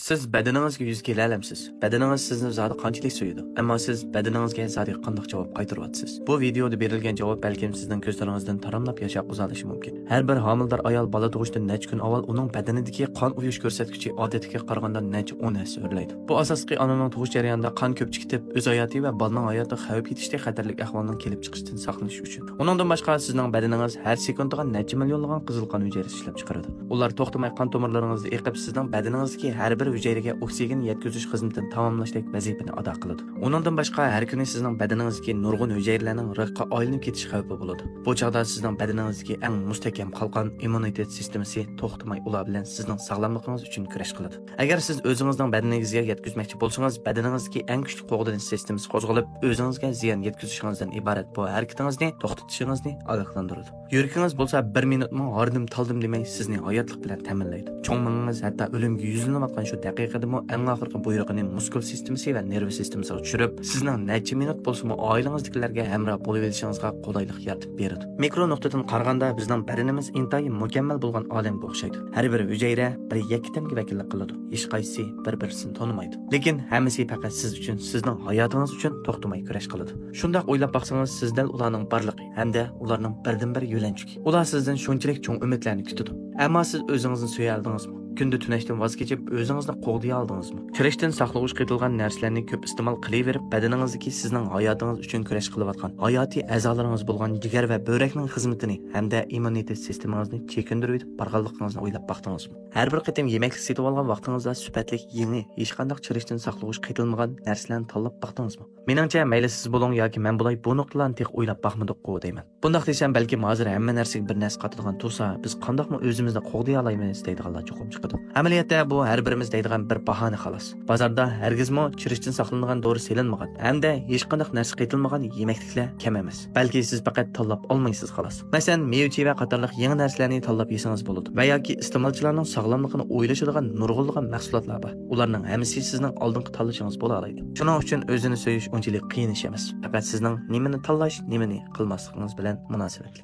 Siz bədəningizga yuz kela olamsiz. Bədəningiz sizni zodi qanchalik so'yadi. Ammo siz bədəningizga zodi qanday javob qaytaryapsiz? Bu videoda berilgan javob balkim sizning ko'zlaringizdan taramlab yashab uzalishi mumkin. Har bir homildor ayol bola tug'ishdan necha kun avval uning badanidagi qon uyish ko'rsatkichi odatiga qaraganda necha 10 o'rlaydi. Bu asosiy onaning tug'ish jarayonida qon ko'pchik ketib, o'z hayoti va bolaning hayoti xavf yetishdek xatarlik ahvolning kelib chiqishidan saqlanish uchun. Uningdan boshqa sizning badaningiz har sekundiga necha millionlagan qizil qon hujayrasi ishlab chiqaradi. Ular to'xtamay qon tomirlaringizda eqib sizning badaningizdagi har bir hujayraga oksigen yetkazish xizmatini tamomlashdek vazifani ado qiladi. Uningdan boshqa har kuni sizning badaningizdagi nurg'un hujayralarning riqqa aylanib ketish xavfi bo'ladi. Bu chaqda sizning badaningizdagi eng mustahkam qalqon immunitet sistemasi to'xtamay ular bilan sizning sog'lomligingiz uchun kurash qiladi. Agar siz o'zingizning badaningizga yetkazmoqchi bo'lsangiz, badaningizdagi eng kuchli qo'g'danish sistemasi qo'zg'alib, o'zingizga ziyon yetkazishingizdan iborat bu harakatingizni to'xtatishingizni ogohlantiradi. Yuragingiz bo'lsa 1 minutmi hardim taldim demay sizni hayotlik bilan ta'minlaydi. Cho'ngmingiz hatto o'limga yuzlanayotgan shu daqiqadami eng oxirgi buyrug'ini muskul sistemasi va nerv sistemasiga tushirib, sizning necha minut bo'lsa-mu oilangizdagilarga hamroh bo'lib olishingizga qulaylik yaratib beradi. Mikro nuqtadan qaraganda bizning badanimiz intayin mukammal bo'lgan olamga o'xshaydi. Har bir hujayra bir yaktamga vakillik qiladi. Hech qaysi bir-birini tonimaydi. Lekin hammasi faqat siz uchun, sizning hayotingiz uchun to'xtamay kurash qiladi. Shunday o'ylab baqsangiz, sizdan ularning barligi hamda ularning birdan-bir yo'lanchigi. Ular sizdan shunchalik cho'ng umidlarni kutadi. Ammo siz o'zingizni so'ya oldingizmi? Kunda tunashdan voz kechib o'zingizni qo'g'diya oldingizmi? Kurashdan saqlag'uch qitilgan narsalarni ko'p iste'mol qilaverib, badaningizdagi sizning hayotingiz uchun kurash qilayotgan hayotiy a'zolaringiz bo'lgan jigar va buyrakning xizmatini hamda immunitet sistemangizni chekindirib borganligingizni o'ylab baqdingizmi? Har bir qatim yemaklik setib olgan vaqtingizda sifatli yangi hech qanday chirishdan saqlag'uch qitilmagan narsalarni tanlab baqdingizmi? Meningcha, mayli siz bo'ling yoki men bo'lay, bu nuqtalarni tek o'ylab baqmadik-ku deyman. Bundaq desam, balki hozir hamma narsaga bir narsa qatilgan tursa, biz qandoqmi o'zimizni qo'g'diya olamiz deydiganlar cho'qim chiqadi. Amaliyotda bu har birimiz deydigan bir bahona xolos. Bozorda hargizmi chirishdan saqlanadigan dori selinmagan hamda hech qanday narsa qaytilmagan yemakliklar kam emas. Balki siz faqat tanlab olmaysiz xolos. Masalan, meva va qatorliq yangi narsalarni tanlab yesangiz bo'ladi. Va yoki iste'molchilarning sog'lomligini o'ylashadigan nurg'unlagan mahsulotlar bor. Ularning hammasi sizning oldingi tanlashingiz bo'la oladi. Shuning uchun o'zini so'yish unchalik qiyin ish emas. Faqat sizning nimani tanlash, nimani qilmasligingiz bilan munosabatli.